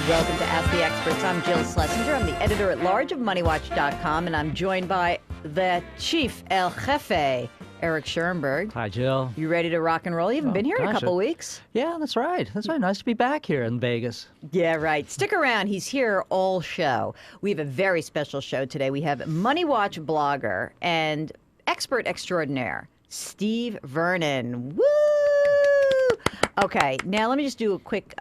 Welcome to Ask the Experts. I'm Jill Schlesinger. I'm the editor-at-large of MoneyWatch.com, and I'm joined by the chief, El Jefe, Eric Schurenberg. Hi, Jill. You ready to rock and roll? You haven't been here in a couple weeks. Yeah, that's right. That's right. Nice to be back here in Vegas. Yeah, right. Stick around. He's here all show. We have a very special show today. We have MoneyWatch blogger and expert extraordinaire, Steve Vernon. Woo! Okay, now let me just do a quick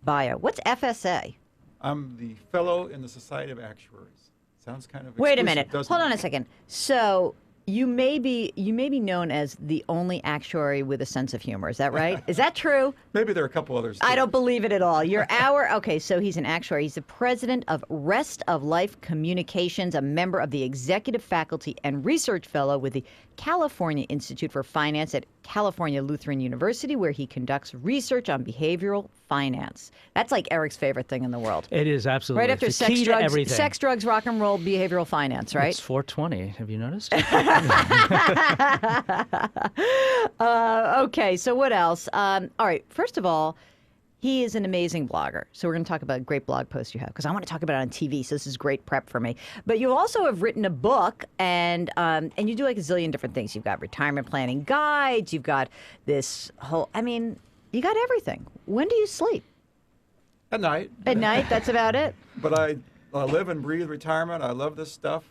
bio. What's FSA? I'm the fellow in the Society of Actuaries. Sounds kind of Wait a exclusive, minute. doesn't Hold it? on a second. So you may be known as the only actuary with a sense of humor. Is that right? Is that true? Maybe there are a couple others, too. I don't believe it at all. Okay, so he's an actuary. He's the president of Rest of Life Communications, a member of the executive faculty and research fellow with the California Institute for Finance at California Lutheran University, where he conducts research on behavioral finance. That's like Eric's favorite thing in the world. It is absolutely. Right after It's the key to everything. sex, drugs, rock and roll, behavioral finance, right? It's 420. Have you noticed? Okay, so what else? All right, first of all, he is an amazing blogger. So we're going to talk about a great blog post you have, because I want to talk about it on TV, so this is great prep for me. But you also have written a book, and you do like a zillion different things. You've got retirement planning guides. You've got this whole, you got everything. When do you sleep? At night. At night, that's about it? But I live and breathe retirement. I love this stuff.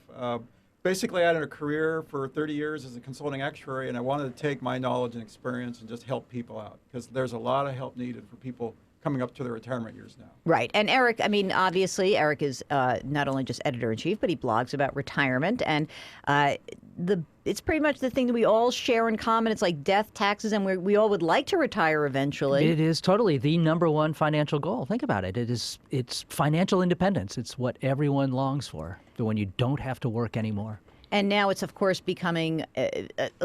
Basically, I had a career for 30 years as a consulting actuary, and I wanted to take my knowledge and experience and just help people out, because there's a lot of help needed for people coming up to their retirement years now. Right. And Eric, obviously, Eric is not only just editor-in-chief, but he blogs about retirement. And it's pretty much the thing that we all share in common. It's like death, taxes, and we all would like to retire eventually. It is totally the number one financial goal. Think about it. It's financial independence. It's what everyone longs for, when you don't have to work anymore. And now it's, of course, becoming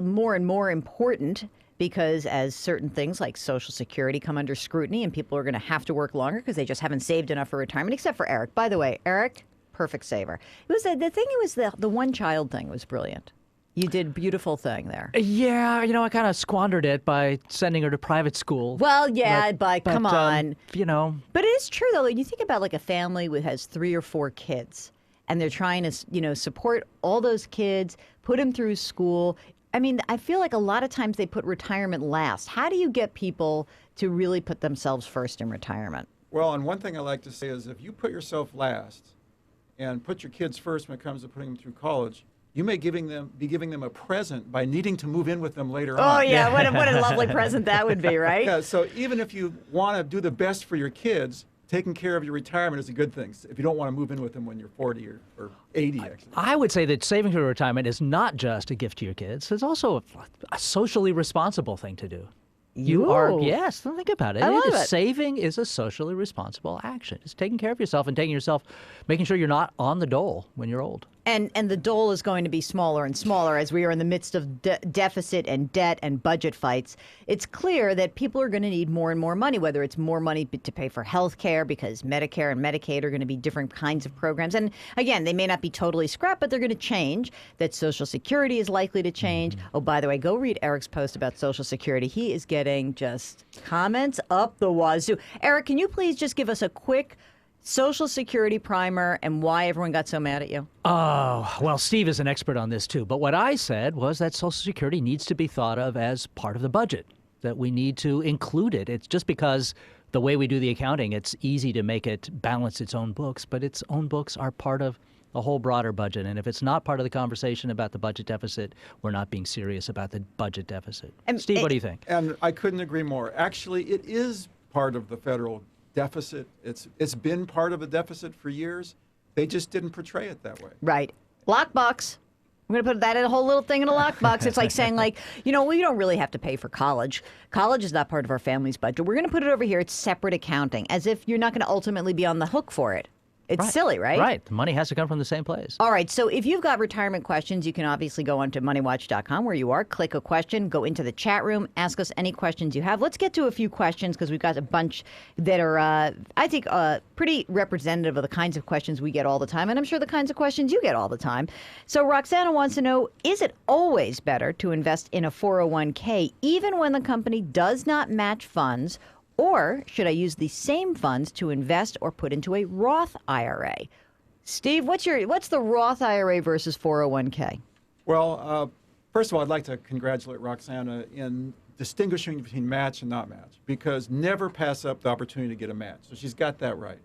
more and more important, because as certain things like Social Security come under scrutiny and people are going to have to work longer because they just haven't saved enough for retirement, except for Eric. By the way, Eric, perfect saver. It was the one-child thing was brilliant. You did a beautiful thing there. Yeah, I kind of squandered it by sending her to private school. Well, yeah, but come on. But it is true, though. You think about like a family who has 3 or 4 kids, and they're trying to, support all those kids, put them through school. I feel like a lot of times they put retirement last. How do you get people to really put themselves first in retirement? Well, and one thing I like to say is, if you put yourself last and put your kids first when it comes to putting them through college, you may be giving them a present by needing to move in with them later on. Oh, yeah. What a lovely present that would be, right? Yeah, so even if you want to do the best for your kids, taking care of your retirement is a good thing, if you don't want to move in with them when you're 40 or 80, actually. I would say that saving for retirement is not just a gift to your kids. It's also a socially responsible thing to do. Yes, think about it. I love it. Saving is a socially responsible action. It's taking care of yourself and making sure you're not on the dole when you're old. And the dole is going to be smaller and smaller as we are in the midst of deficit and debt and budget fights. It's clear that people are going to need more and more money, whether it's more money to pay for health care, because Medicare and Medicaid are going to be different kinds of programs. And again, they may not be totally scrapped, but they're going to change. That Social Security is likely to change. Oh, by the way, go read Eric's post about Social Security. He is getting just comments up the wazoo. Eric, can you please just give us a quick Social Security primer and why everyone got so mad at you? Oh, well, Steve is an expert on this too. But what I said was that Social Security needs to be thought of as part of the budget, that we need to include it. It's just because the way we do the accounting, it's easy to make it balance its own books, but its own books are part of a whole broader budget. And if it's not part of the conversation about the budget deficit, we're not being serious about the budget deficit. Steve, what do you think? And I couldn't agree more. Actually, it is part of the federal deficit. It's been part of the deficit for years. They just didn't portray it that way. Right. Lockbox. We're going to put that in a whole little thing in a lockbox. It's like saying, we don't really have to pay for college. College is not part of our family's budget. We're going to put it over here. It's separate accounting, as if you're not going to ultimately be on the hook for it. It's silly, right? Right. The money has to come from the same place. All right. So if you've got retirement questions, you can obviously go onto MoneyWatch.com where you are, click a question, go into the chat room, ask us any questions you have. Let's get to a few questions because we've got a bunch that are, I think, pretty representative of the kinds of questions we get all the time. And I'm sure the kinds of questions you get all the time. So Roxana wants to know, is it always better to invest in a 401k even when the company does not match funds Or should I use the same funds to invest or put into a Roth IRA? Steve, what's the Roth IRA versus 401k? Well, first of all, I'd like to congratulate Roxana in distinguishing between match and not match, because never pass up the opportunity to get a match. So she's got that right.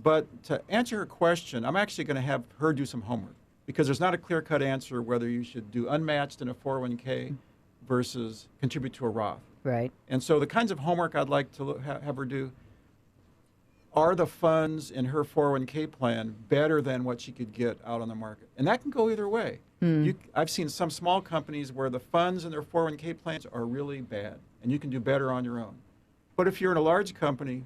But to answer her question, I'm actually going to have her do some homework, because there's not a clear-cut answer whether you should do unmatched in a 401k versus contribute to a Roth. Right. And so the kinds of homework I'd like to have her do, are the funds in her 401k plan better than what she could get out on the market? And that can go either way. I've seen some small companies where the funds in their 401k plans are really bad, and you can do better on your own. But if you're in a large company,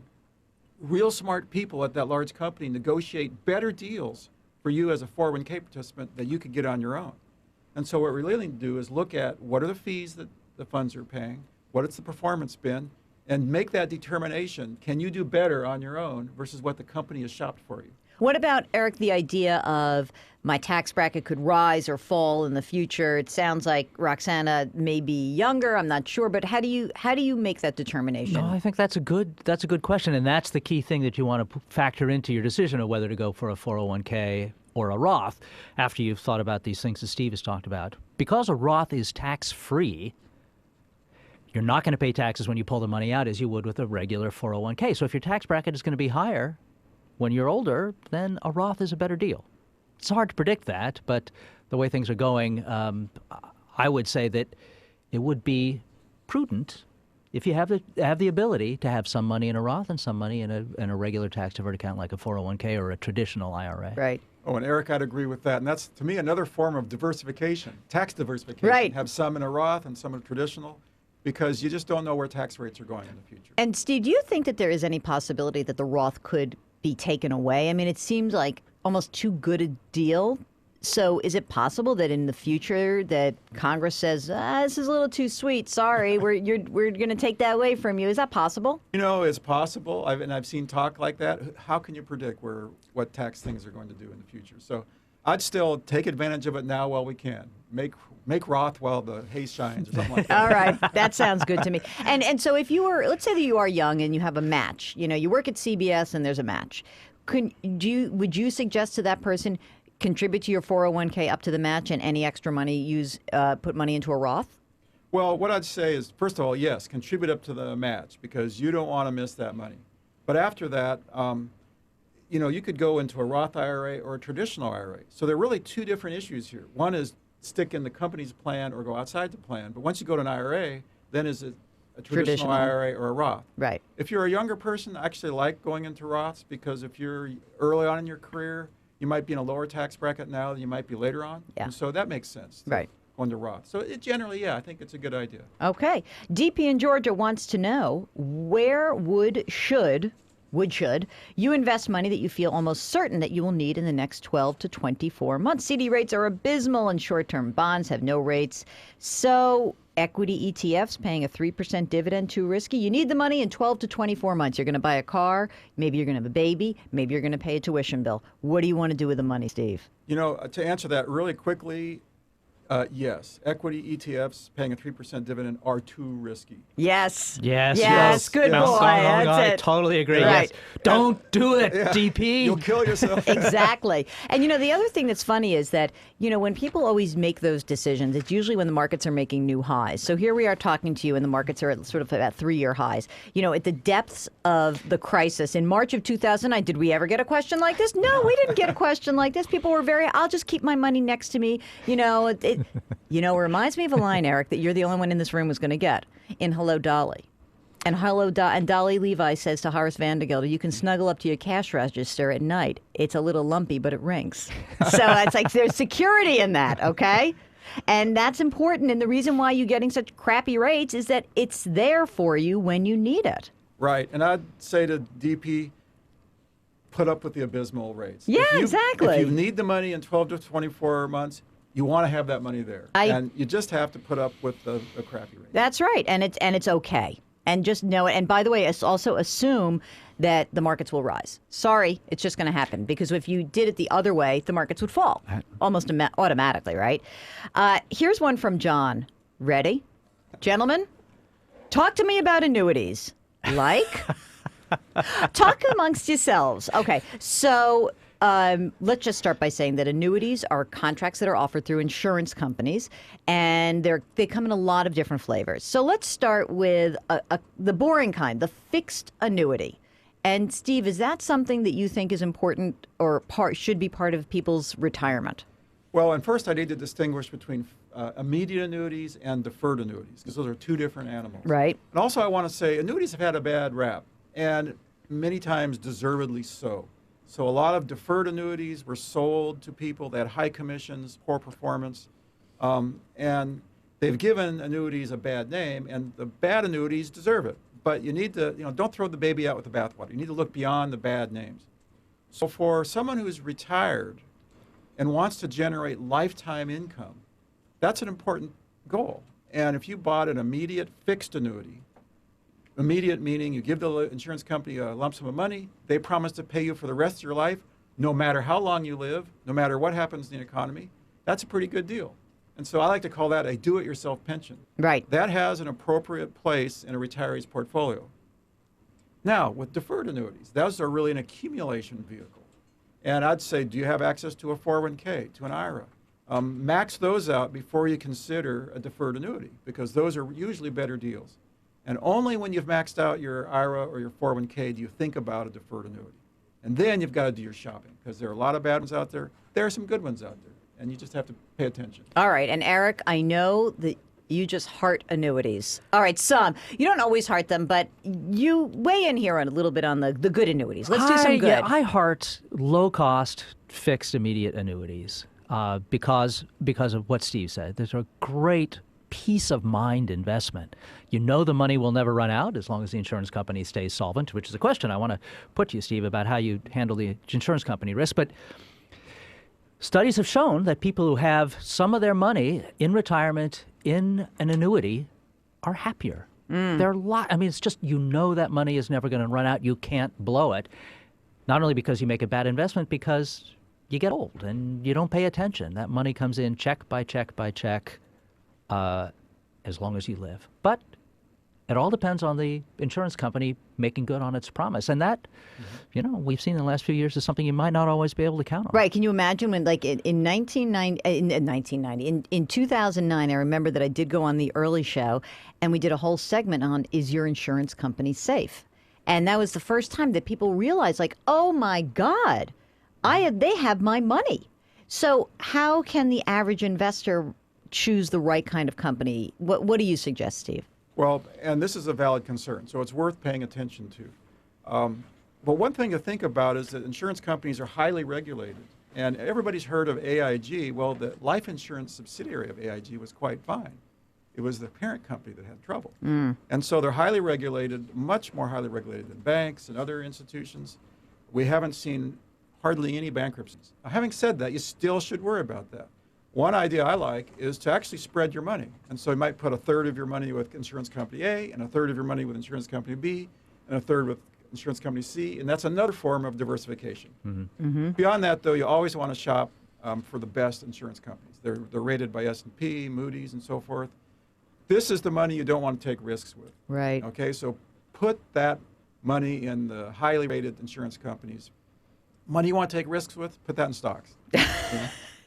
real smart people at that large company negotiate better deals for you as a 401k participant that you could get on your own. And so what we really need to do is look at what are the fees that the funds are paying, what has the performance been, and make that determination. Can you do better on your own versus what the company has shopped for you? What about, Eric, the idea of my tax bracket could rise or fall in the future? It sounds like Roxana may be younger. I'm not sure, but how do you make that determination? No, I think that's a good question, and that's the key thing that you want to factor into your decision of whether to go for a 401k or a Roth after you've thought about these things that Steve has talked about. Because a Roth is tax-free, you're not going to pay taxes when you pull the money out as you would with a regular 401k. So if your tax bracket is going to be higher when you're older, then a Roth is a better deal. It's hard to predict that, but the way things are going, I would say that it would be prudent if you have the ability to have some money in a Roth and some money in a regular tax-deferred account like a 401k or a traditional IRA. Right. Oh, and Eric, I'd agree with that. And that's, to me, another form of diversification, tax diversification. Right. Have some in a Roth and some in a traditional, because you just don't know where tax rates are going in the future. And Steve, do you think that there is any possibility that the Roth could be taken away? I mean, it seems like almost too good a deal. So is it possible that in the future that Congress says, this is a little too sweet, sorry, we're going to take that away from you? Is that possible? You know, it's possible. I've seen talk like that. How can you predict what tax things are going to do in the future? So I'd still take advantage of it now while we can. Make Roth while the hay shines, or something like that. All right, that sounds good to me. And so if you were, let's say that you are young and you have a match, you work at CBS and there's a match, would you suggest to that person contribute to your 401k up to the match and any extra money put money into a Roth? Well, what I'd say is, first of all, yes, contribute up to the match, because you don't want to miss that money. But after that, you could go into a Roth IRA or a traditional IRA. So there are really two different issues here. One is stick in the company's plan or go outside the plan. But once you go to an IRA, then is it a traditional IRA or a Roth? Right. If you're a younger person, I actually like going into Roths, because if you're early on in your career, you might be in a lower tax bracket now than you might be later on. Yeah. And so that makes sense. Right. Going to Roth. So it generally, I think it's a good idea. Okay. DP in Georgia wants to know, where should you invest money that you feel almost certain that you will need in the next 12 to 24 months? CD rates are abysmal and short-term bonds have no rates. So equity ETFs paying a 3% dividend, too risky. You need the money in 12 to 24 months. You're going to buy a car. Maybe you're going to have a baby. Maybe you're going to pay a tuition bill. What do you want to do with the money, Steve? To answer that really quickly, yes, equity ETFs paying a 3% dividend are too risky. Yes. Good boy. I That's it. totally agree. Right. Yes. Don't do it, Yeah. DP. You'll kill yourself. Exactly. And the other thing that's funny is that, when people always make those decisions, it's usually when the markets are making new highs. So here we are talking to you and the markets are at sort of at 3-year highs. At the depths of the crisis in March of 2009, did we ever get a question like this? No, we didn't get a question like this. People were I'll just keep my money next to me. It reminds me of a line, Eric, that you're the only one in this room who's going to get in Hello, Dolly. And Dolly Levi says to Horace Vandergelder, you can snuggle up to your cash register at night. It's a little lumpy, but it rings. So it's like there's security in that, okay? And that's important. And the reason why you're getting such crappy rates is that it's there for you when you need it. Right. And I'd say to DP, put up with the abysmal rates. Yeah, exactly. If you need the money in 12 to 24 months, you want to have that money there. And you just have to put up with the crappy rates. That's right. And it's okay. And just know it. And by the way, also assume that the markets will rise. Sorry, it's just going to happen. Because if you did it the other way, the markets would fall almost automatically, right? Here's one from John. Ready? Gentlemen, talk to me about annuities. Like? Talk amongst yourselves. Okay, so let's just start by saying that annuities are contracts that are offered through insurance companies, and they come in a lot of different flavors. So let's start with the boring kind, the fixed annuity. And Steve, is that something that you think is important or should be part of people's retirement? Well, and first I need to distinguish between immediate annuities and deferred annuities, because those are two different animals. Right. And also I want to say annuities have had a bad rap, and many times deservedly so. So a lot of deferred annuities were sold to people that had high commissions, poor performance, and they've given annuities a bad name, and the bad annuities deserve it. But you need to, don't throw the baby out with the bathwater. You need to look beyond the bad names. So for someone who's retired and wants to generate lifetime income, that's an important goal. And if you bought an immediate fixed annuity, immediate meaning you give the insurance company a lump sum of money, they promise to pay you for the rest of your life, no matter how long you live, no matter what happens in the economy, that's a pretty good deal. And so I like to call that a do-it-yourself pension. Right. That has an appropriate place in a retiree's portfolio. Now, with deferred annuities, those are really an accumulation vehicle. And I'd say, do you have access to a 401k, to an IRA? Max those out before you consider a deferred annuity, because those are usually better deals. And only when you've maxed out your IRA or your 401k do you think about a deferred annuity. And then you've got to do your shopping, because there are a lot of bad ones out there. There are some good ones out there, and you just have to pay attention. All right. And Eric, I know that you just heart annuities. All right, some. You don't always heart them, but you weigh in here on a little bit on the good annuities. Let's do some good. Yeah, I heart low-cost, fixed, immediate annuities because of what Steve said. There's a great peace of mind investment. You know the money will never run out as long as the insurance company stays solvent, which is a question I want to put to you, Steve, about how you handle the insurance company risk. But studies have shown that people who have some of their money in retirement in an annuity are happier. There are it's just, that money is never going to run out. You can't blow it. Not only because you make a bad investment, because you get old and you don't pay attention. That money comes in check by check by check as long as you live. But it all depends on the insurance company making good on its promise. And that, we've seen in the last few years is something you might not always be able to count on. Right. Can you imagine when, like, in 2009, I remember that I did go on the early show and we did a whole segment on, is your insurance company safe? And that was the first time that people realized, like, oh, my God, they have my money. So how can the average investor choose the right kind of company? What do you suggest, Steve? Well, and this is a valid concern, so it's worth paying attention to. But one thing to think about is that insurance companies are highly regulated. And everybody's heard of AIG. Well, the life insurance subsidiary of AIG was quite fine. It was the parent company that had trouble. And so they're highly regulated, much more highly regulated than banks and other institutions. We haven't seen hardly any bankruptcies. Now, having said that, you still should worry about that. One idea I like is to actually spread your money. And so you might put a third of your money with insurance company A, and a third of your money with insurance company B, and a third with insurance company C, and that's another form of diversification. Beyond that, though, you always want to shop for the best insurance companies. They're rated by S&P, Moody's, and so forth. This is the money you don't want to take risks with. Right. Okay, so put that money in the highly rated insurance companies. Money you want to take risks with, put that in stocks.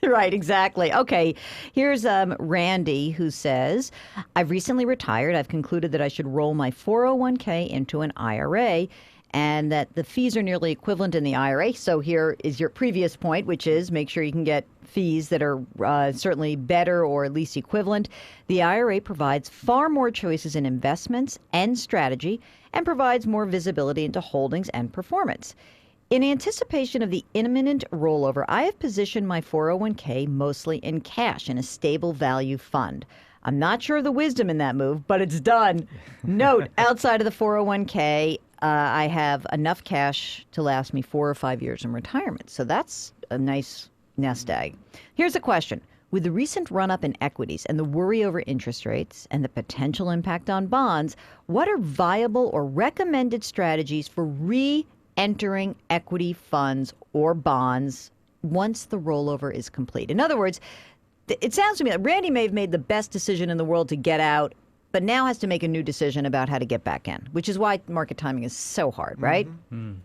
Right, exactly. Okay, here's Randy, who says, I've recently retired. I've concluded that I should roll my 401k into an IRA and that the fees are nearly equivalent in the IRA. So here is your previous point, which is make sure you can get fees that are certainly better or at least equivalent. The IRA provides far more choices in investments and strategy and provides more visibility into holdings and performance. In anticipation of the imminent rollover, I have positioned my 401k mostly in cash in a stable value fund. I'm not sure of the wisdom in that move, but it's done. Note, outside of the 401k, I have enough cash to last me 4 or 5 years in retirement. So that's a nice nest egg. Here's a question. With the recent run-up in equities and the worry over interest rates and the potential impact on bonds, what are viable or recommended strategies for entering equity funds or bonds once the rollover is complete? In other words, it sounds to me like Randy may have made the best decision in the world to get out but now has to make a new decision about how to get back in, which is why market timing is so hard, right?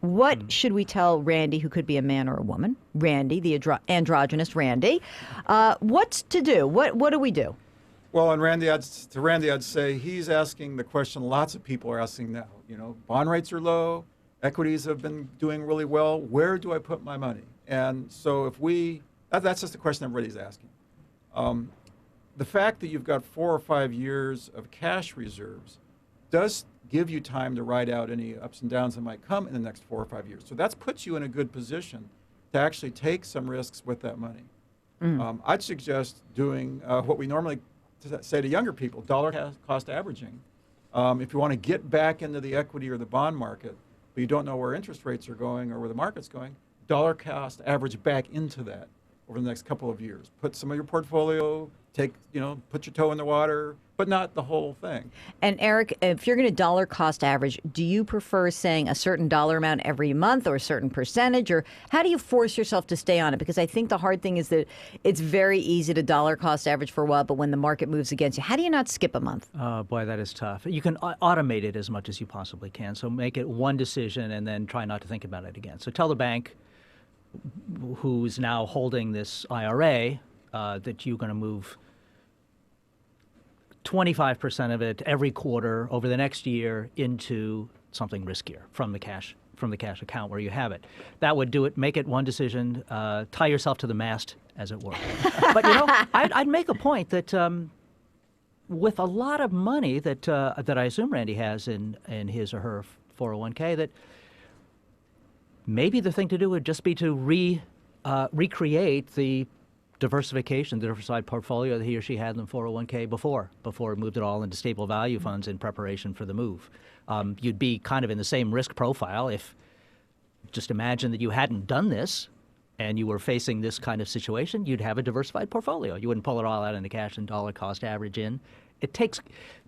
What should we tell Randy, who could be a man or a woman? Randy, the androgynous Randy. What's to do? What do we do? Well, and to Randy, I'd say he's asking the question lots of people are asking now. You know, bond rates are low, equities have been doing really well. Where do I put my money? And so that's just the question everybody's asking. The fact that you've got 4 or 5 years of cash reserves does give you time to ride out any ups and downs that might come in the next 4 or 5 years. So that puts you in a good position to actually take some risks with that money. I'd suggest doing what we normally say to younger people, dollar cost averaging. If you want to get back into the equity or the bond market, but you don't know where interest rates are going or where the market's going, dollar cost average back into that over the next couple of years. Put some of your portfolio, put your toe in the water, but not the whole thing. And Eric, if you're going to dollar cost average, do you prefer saying a certain dollar amount every month or a certain percentage, or how do you force yourself to stay on it? Because I think the hard thing is that it's very easy to dollar cost average for a while, but when the market moves against you, how do you not skip a month? Oh, boy, that is tough. You can automate it as much as you possibly can. So make it one decision and then try not to think about it again. So tell the bank who's now holding this IRA that you're going to move 25% of it every quarter over the next year into something riskier from the cash account where you have it. That would do it. Make it one decision. Tie yourself to the mast, as it were. But I'd make a point that with a lot of money that I assume Randy has in his or her 401k, that maybe the thing to do would just be to recreate the diversified portfolio that he or she had in the 401k before he moved it all into stable value funds in preparation for the move. You'd be kind of in the same risk profile if, just imagine that you hadn't done this and you were facing this kind of situation, you'd have a diversified portfolio. You wouldn't pull it all out into cash and dollar cost average in. It takes,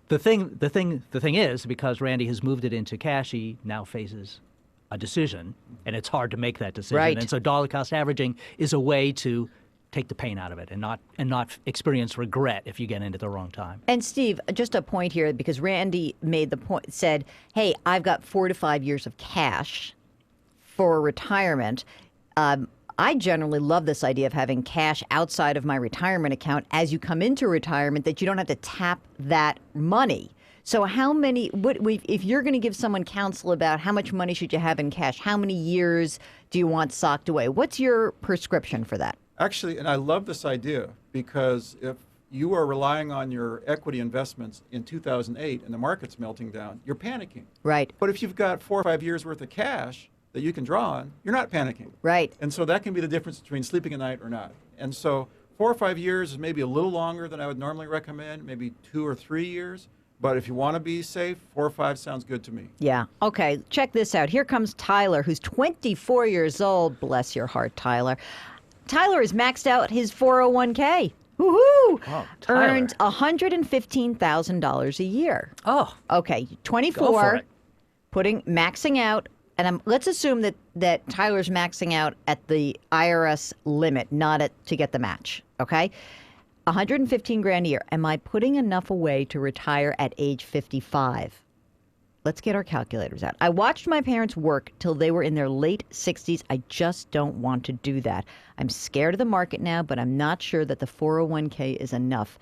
the thing is, because Randy has moved it into cash, he now faces a decision, and it's hard to make that decision. Right. And so dollar cost averaging is a way to take the pain out of it and not experience regret if you get into the wrong time. And Steve, just a point here, because Randy made the point, said, hey, I've got 4 to 5 years of cash for retirement. I generally love this idea of having cash outside of my retirement account as you come into retirement, that you don't have to tap that money. So if you're going to give someone counsel about how much money should you have in cash, how many years do you want socked away? What's your prescription for that? Actually, and I love this idea, because if you are relying on your equity investments in 2008 and the market's melting down, you're panicking. Right. But if you've got 4 or 5 years worth of cash that you can draw on, you're not panicking. Right. And so that can be the difference between sleeping at night or not. And so 4 or 5 years is maybe a little longer than I would normally recommend, maybe 2 or 3 years. But if you want to be safe, 4 or 5 sounds good to me. Yeah. Okay. Check this out. Here comes Tyler, who's 24 years old. Bless your heart, Tyler. Tyler has maxed out his 401k. Woohoo! Oh, Earned $115,000 a year. Oh. Okay. 24. Go for it. Maxing out. And let's assume that Tyler's maxing out at the IRS limit, not to get the match. Okay. 115 grand a year. Am I putting enough away to retire at age 55? Let's get our calculators out. I watched my parents work till they were in their late 60s. I just don't want to do that. I'm scared of the market now, but I'm not sure that the 401k is enough.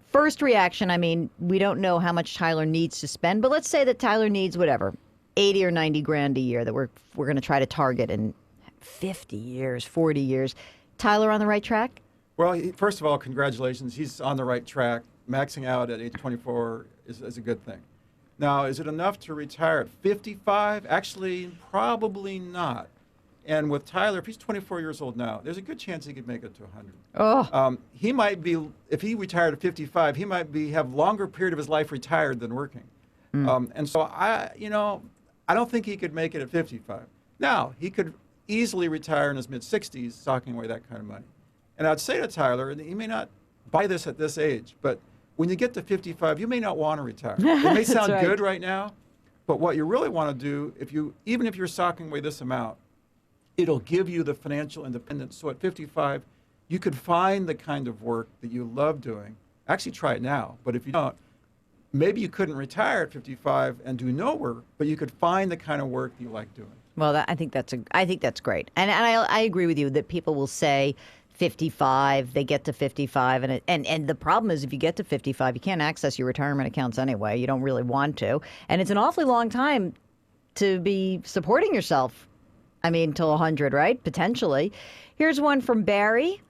First reaction, I mean, we don't know how much Tyler needs to spend, but let's say that Tyler needs whatever, 80 or 90 grand a year that we're going to try to target in 50 years, 40 years. Tyler on the right track? Well, first of all, congratulations. He's on the right track. Maxing out at age 24 is a good thing. Now, is it enough to retire at 55? Actually, probably not. And with Tyler, if he's 24 years old now, there's a good chance he could make it to 100. Oh. He might be, if he retired at 55, he might have longer period of his life retired than working. And so I don't think he could make it at 55. Now, he could easily retire in his mid-60s, socking away that kind of money. And I'd say to Tyler, and he may not buy this at this age, but when you get to 55, you may not want to retire. It may sound right. good right now, but what you really want to do, even if you're socking away this amount, it'll give you the financial independence. So at 55, you could find the kind of work that you love doing. Actually, try it now. But if you don't, maybe you couldn't retire at 55 and do no work, but you could find the kind of work that you like doing. Well, I think that's great, and I agree with you that people will say 55, they get to 55, and the problem is if you get to 55, you can't access your retirement accounts anyway. You don't really want to, and it's an awfully long time to be supporting yourself. I mean, till 100, right? Potentially. Here's one from Barry.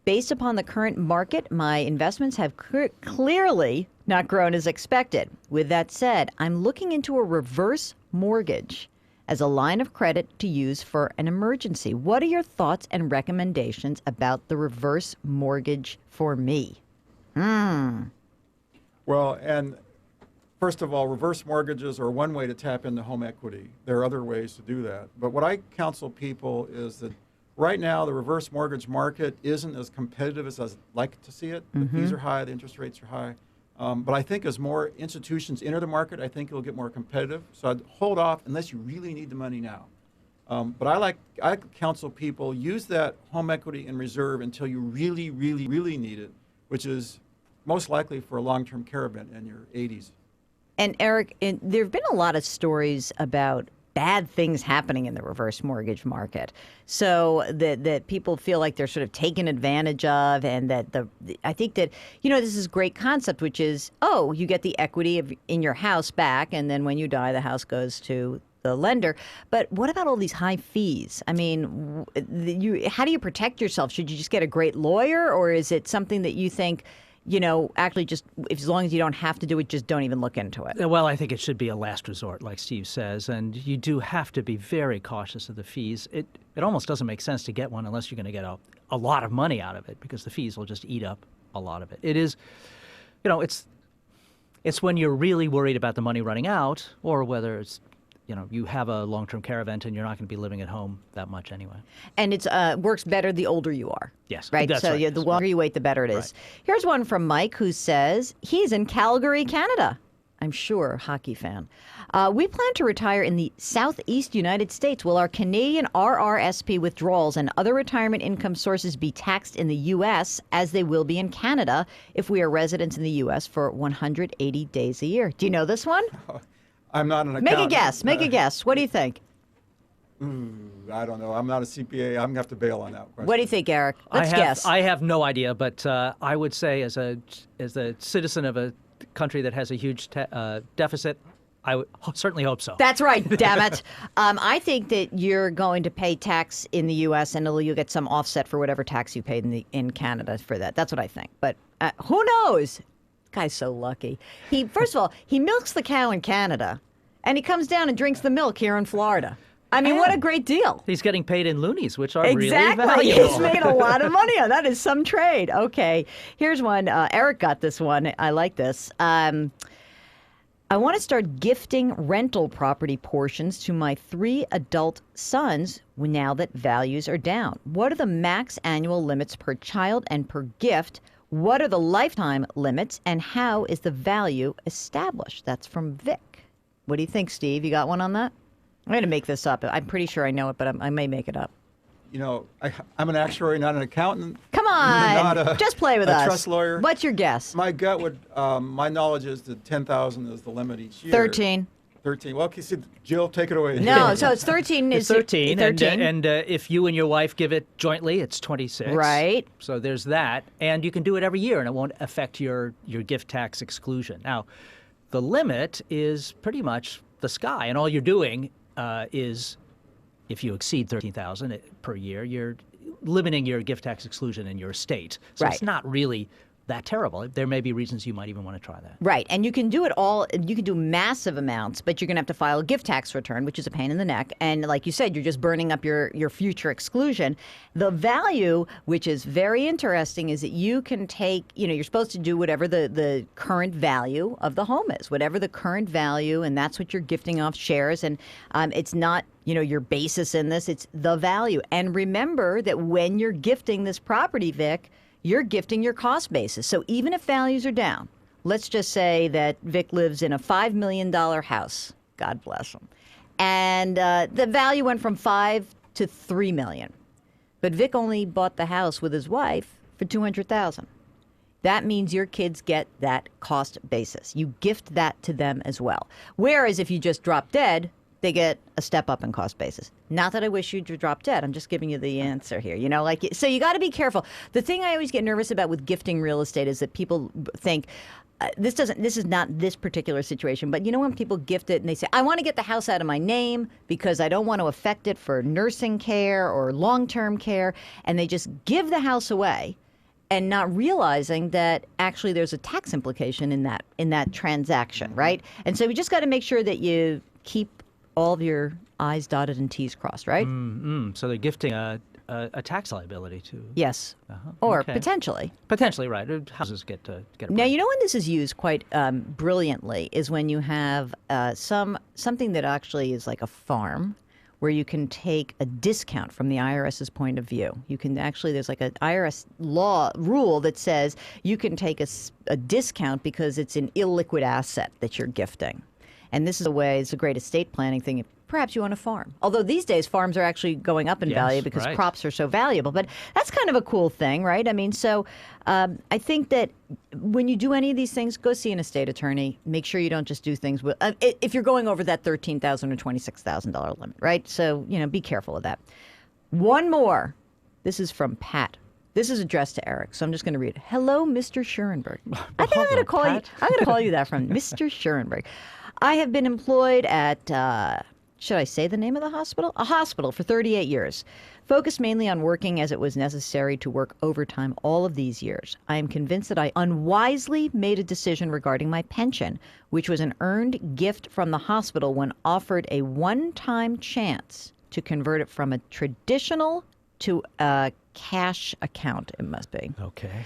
Based upon the current market, my investments have clearly not grown as expected. With that said, I'm looking into a reverse mortgage as a line of credit to use for an emergency. What are your thoughts and recommendations about the reverse mortgage for me? Well, and first of all, reverse mortgages are one way to tap into home equity. There are other ways to do that. But what I counsel people is that right now the reverse mortgage market isn't as competitive as I'd like to see it. The fees are high, the interest rates are high. But I think as more institutions enter the market, I think it'll get more competitive. So I'd hold off unless you really need the money now. But I counsel people, use that home equity in reserve until you really, really, really need it, which is most likely for a long-term care event in your 80s. And Eric, there have been a lot of stories about bad things happening in the reverse mortgage market, so that people feel like they're sort of taken advantage of, and that I think that, this is a great concept, which is, you get the equity in your house back, and then when you die, the house goes to the lender. But what about all these high fees? I mean, how do you protect yourself? Should you just get a great lawyer, or is it something that you think, actually just as long as you don't have to do it, just don't even look into it? Well, I think it should be a last resort, like Steve says, and you do have to be very cautious of the fees. It almost doesn't make sense to get one unless you're going to get a lot of money out of it, because the fees will just eat up a lot of it. It is, it's when you're really worried about the money running out, or whether it's, you have a long-term care event and you're not going to be living at home that much anyway. And it works better the older you are. Yes. Right? That's so right. the longer you wait, the better it is. Right. Here's one from Mike who says he's in Calgary, Canada. I'm sure, hockey fan. We plan to retire in the southeast United States. Will our Canadian RRSP withdrawals and other retirement income sources be taxed in the U.S. as they will be in Canada if we are residents in the U.S. for 180 days a year? Do you know this one? I'm not an accountant. Make a guess. What do you think? I don't know. I'm not a CPA. I'm going to have to bail on that question. What do you think, Eric? Let's guess. I have no idea, but I would say as a citizen of a country that has a huge deficit, I would certainly hope so. That's right, damn it. I think that you're going to pay tax in the U.S. and you'll get some offset for whatever tax you paid in Canada for that. That's what I think. But who knows? Guy's so lucky. First of all, he milks the cow in Canada, and he comes down and drinks the milk here in Florida. I mean, what a great deal. He's getting paid in loonies, which are exactly. really valuable. He's made a lot of money on that. Is some trade. Okay, here's one. Eric got this one. I like this. I want to start gifting rental property portions to my 3 adult sons now that values are down. What are the max annual limits per child and per gift? What are the lifetime limits, and how is the value established? That's from Vic. What do you think, Steve? You got one on that? I'm going to make this up. I'm pretty sure I know it, but I may make it up. I'm an actuary, not an accountant. Come on, not just play with us. A trust lawyer. What's your guess? My gut would, my knowledge is that 10,000 is the limit each year. 13. 13. Well, okay, Jill, take it away. No, so it's 13. It's 13. And if you and your wife give it jointly, it's 26. Right. So there's that. And you can do it every year, and it won't affect your gift tax exclusion. Now, the limit is pretty much the sky, and all you're doing is, if you exceed 13,000 per year, you're limiting your gift tax exclusion in your estate. So right. It's not really that terrible. There may be reasons you might even want to try that. Right. And you can do it all. You can do massive amounts, but you're going to have to file a gift tax return, which is a pain in the neck. And like you said, you're just burning up your future exclusion. The value, which is very interesting, is that you can take, you're supposed to do whatever the current value of the home is, whatever the current value, and that's what you're gifting off shares. And it's not, your basis in this, it's the value. And remember that when you're gifting this property, Vic, you're gifting your cost basis. So even if values are down, let's just say that Vic lives in a $5 million house. God bless him. And the value went from $5 to $3 million. But Vic only bought the house with his wife for $200,000. that means your kids get that cost basis. You gift that to them as well. Whereas if you just drop dead, they get a step up in cost basis. Not that I wish you'd drop dead. I'm just giving you the answer here. You know, like, so you got to be careful. The thing I always get nervous about with gifting real estate is that people think, this is not this particular situation, but you know when people gift it and they say, I want to get the house out of my name because I don't want to affect it for nursing care or long-term care, and they just give the house away and not realizing that actually there's a tax implication in that transaction, right? And so we just got to make sure that you keep all of your I's dotted and T's crossed, right? So they're gifting a tax liability to. Yes. Or okay. potentially. Potentially, right. Houses get a Now, break. you know when this is used quite brilliantly is when you have something that actually is like a farm where you can take a discount from the IRS's point of view. You can actually, there's like an IRS rule that says you can take a discount because it's an illiquid asset that you're gifting. And this is a way, it's a great estate planning thing. Perhaps you want a farm. Although these days farms are actually going up in value because crops are so valuable. But that's kind of a cool thing, right? I mean, so I think that when you do any of these things, go see an estate attorney. Make sure you don't just do things with, if you're going over that $13,000 or $26,000 limit, right? So, you know, be careful of that. One more. This is from Pat. This is addressed to Eric, so I'm just going to read it. Hello, Mr. Schurenberg. I think I'm going to call you. I'm going to call you that from Mr. Schurenberg. I have been employed at, should I say the name of the hospital? A hospital for 38 years. Focused mainly on working as it was necessary to work overtime all of these years. I am convinced that I unwisely made a decision regarding my pension, which was an earned gift from the hospital when offered a one-time chance to convert it from a traditional to a cash account, it must be. Okay.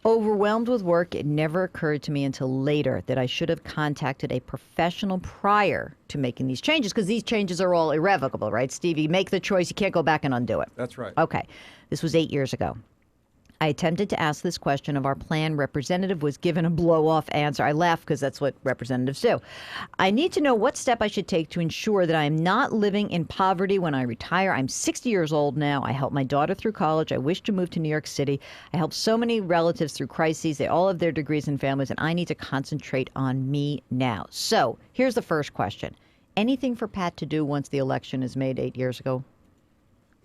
Overwhelmed with work, it never occurred to me until later that I should have contacted a professional prior to making these changes, because these changes are all irrevocable, right, Steve? You make the choice, you can't go back and undo it. That's right. Okay. This was 8 years ago. I attempted to ask this question of our plan representative, was given a blow-off answer. I laugh because that's what representatives do. I need to know what step I should take to ensure that I am not living in poverty when I retire. I'm 60 years old now. I helped my daughter through college. I wish to move to New York City. I helped so many relatives through crises. They all have their degrees and families, and I need to concentrate on me now. So here's the first question. Anything for Pat to do once the election is made 8 years ago?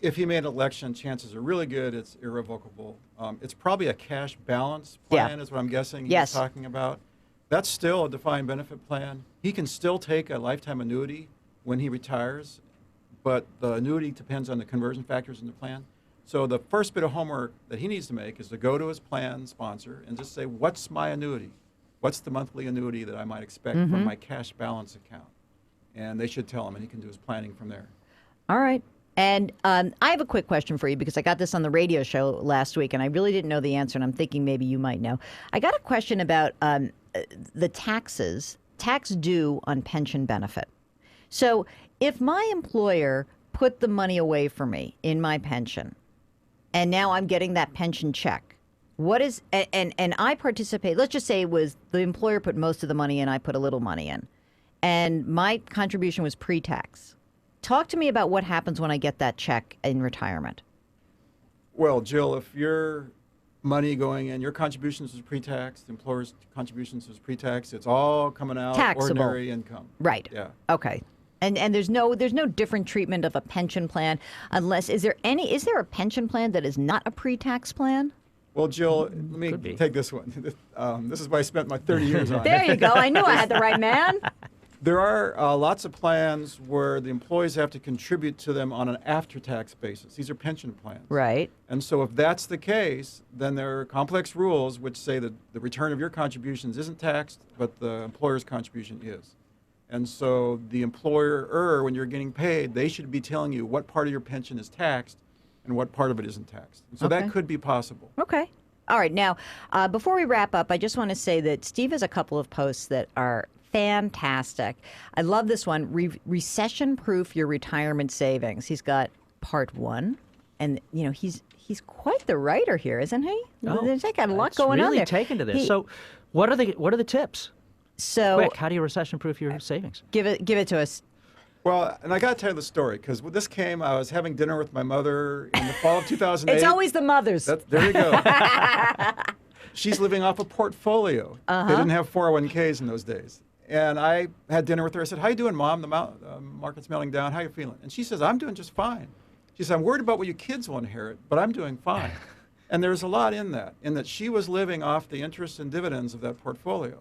If he made an election, chances are really good it's irrevocable. It's probably a cash balance plan, is what I'm guessing Yes. you're talking about. That's still a defined benefit plan. He can still take a lifetime annuity when he retires, but the annuity depends on the conversion factors in the plan. So the first bit of homework that he needs to make is to go to his plan sponsor and just say, what's my annuity? What's the monthly annuity that I might expect from my cash balance account? And they should tell him, and he can do his planning from there. All right. And I have a quick question for you because I got this on the radio show last week and I really didn't know the answer, and I'm thinking maybe you might know. I got a question about the tax due on pension benefit. So if my employer put the money away for me in my pension and now I'm getting that pension check, what is, and I participate, let's just say it was the employer put most of the money in, I put a little money in, and my contribution was pre-tax. Talk to me about what happens when I get that check in retirement. Well, Jill, if your money going in, your contributions was pre-tax, the employer's contributions was pre-tax, it's all coming out Taxable. ordinary income. Right. Yeah. Okay. And there's no different treatment of a pension plan unless, is there a pension plan that is not a pre-tax plan? Well, Jill, let me take this one. This is what I spent my 30 years on. There you go. I knew I had the right man. There are lots of plans where the employees have to contribute to them on an after-tax basis. These are pension plans. Right. And so if that's the case, then there are complex rules which say that the return of your contributions isn't taxed, but the employer's contribution is. And so the employer, when you're getting paid, they should be telling you what part of your pension is taxed and what part of it isn't taxed. And so that could be possible. Okay. All right. Now, before we wrap up, I just want to say that Steve has a couple of posts that are fantastic. I love this one. Recession-proof your retirement savings. He's got part 1, and you know he's quite the writer here, isn't he? There's got a lot going on there. Really taken to this. So, what are the tips? So, quick, how do you recession-proof your savings? Give it to us. Well, and I got to tell you the story, because when this came, I was having dinner with my mother in the fall of 2008. It's always the mothers. There you go. she's living off a portfolio. They didn't have 401ks in those days. And I had dinner with her. I said, "How you doing, Mom? The market's melting down. How you feeling?" And she says, "I'm doing just fine." She said, "I'm worried about what your kids will inherit, but I'm doing fine." And there's a lot in that she was living off the interest and dividends of that portfolio.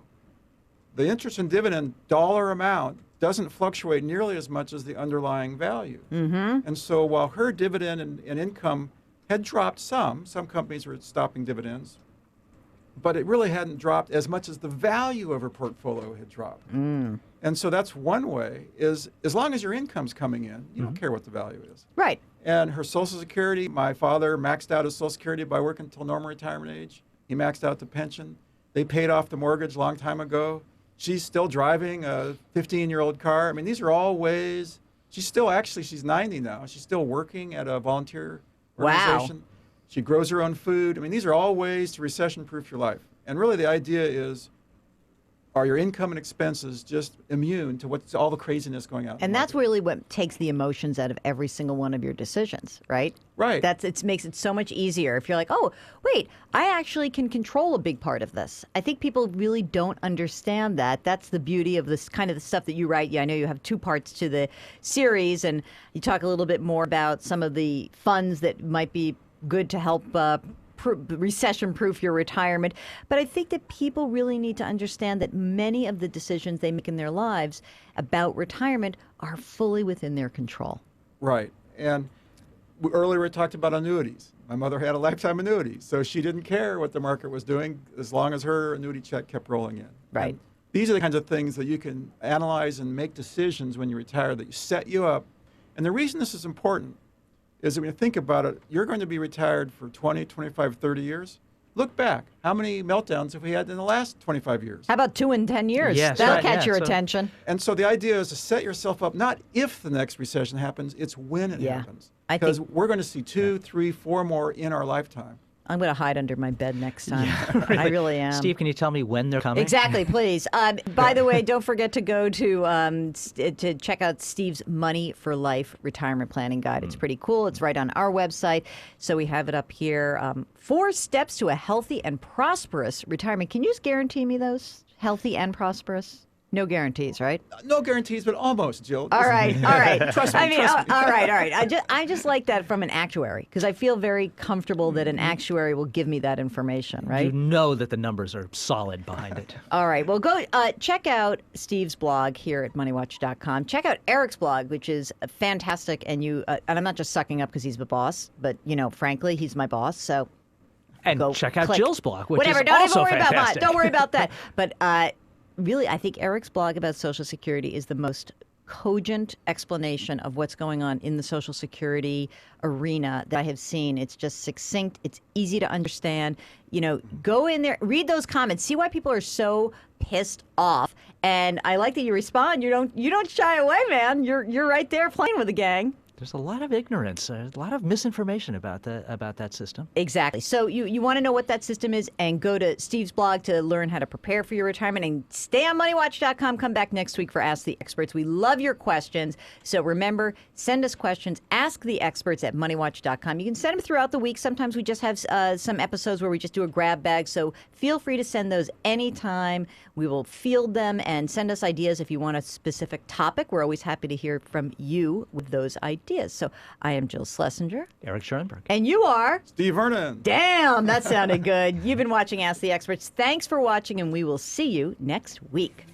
The interest and dividend dollar amount doesn't fluctuate nearly as much as the underlying value. And so while her dividend and income had dropped some companies were stopping dividends, but it really hadn't dropped as much as the value of her portfolio had dropped. And so that's one way, is as long as your income's coming in, you don't care what the value is. Right. And her Social Security, my father maxed out his Social Security by working until normal retirement age. He maxed out the pension. They paid off the mortgage a long time ago. She's still driving a 15-year-old car. I mean, these are all ways. She's 90 now. She's still working at a volunteer organization. Wow. She grows her own food. I mean, these are all ways to recession-proof your life. And really the idea is, are your income and expenses just immune to what's all the craziness going on? And that's really what takes the emotions out of every single one of your decisions, right? Right. It makes it so much easier if you're like, oh, wait, I actually can control a big part of this. I think people really don't understand that. That's the beauty of this kind of the stuff that you write. Yeah, I know you have 2 parts to the series, and you talk a little bit more about some of the funds that might be good to help recession-proof your retirement. But I think that people really need to understand that many of the decisions they make in their lives about retirement are fully within their control. Right. And earlier we talked about annuities. My mother had a lifetime annuity, so she didn't care what the market was doing as long as her annuity check kept rolling in. Right. And these are the kinds of things that you can analyze and make decisions when you retire that set you up. And the reason this is important is that when you think about it, you're going to be retired for 20, 25, 30 years. Look back. How many meltdowns have we had in the last 25 years? How about 2 in 10 years? Yes, That'll right, catch your so- attention. And so the idea is to set yourself up, not if the next recession happens, it's when it Yeah. happens. I Because think- we're going to see 2, 3, 4 more in our lifetime. I'm going to hide under my bed next time. I really am. Steve, can you tell me when they're coming? Exactly, please. By the way, don't forget to go to check out Steve's Money for Life Retirement Planning Guide. It's pretty cool. It's right on our website. So we have it up here. 4 steps to a healthy and prosperous retirement. Can you just guarantee me those? Healthy and prosperous? No guarantees, right? No guarantees, but almost, Jill. All right, all right. Trust me, I mean, trust me. all right, all right. I just like that from an actuary because I feel very comfortable that an actuary will give me that information, right? You know that the numbers are solid behind it. All right. Well, go check out Steve's blog here at MoneyWatch.com. Check out Eric's blog, which is fantastic. And and I'm not just sucking up because he's the boss, but frankly, he's my boss. So And go check out click. Jill's blog, which Whatever. is Don't also even worry fantastic. Don't worry about that. But really, I think Eric's blog about Social Security is the most cogent explanation of what's going on in the Social Security arena that I have seen. It's just succinct. It's easy to understand. Go in there, read those comments, see why people are so pissed off. And I like that you respond. You don't shy away, man. You're right there playing with the gang. There's a lot of ignorance, a lot of misinformation about that system. Exactly. So you want to know what that system is, and go to Steve's blog to learn how to prepare for your retirement, and stay on MoneyWatch.com. Come back next week for Ask the Experts. We love your questions. So remember, send us questions. Ask the Experts at MoneyWatch.com. You can send them throughout the week. Sometimes we just have some episodes where we just do a grab bag. So feel free to send those anytime. We will field them and send us ideas if you want a specific topic. We're always happy to hear from you with those ideas. So I am Jill Schlesinger. Eric Schurenberg. And you are? Steve Vernon. Damn, that sounded good. You've been watching Ask the Experts. Thanks for watching, and we will see you next week.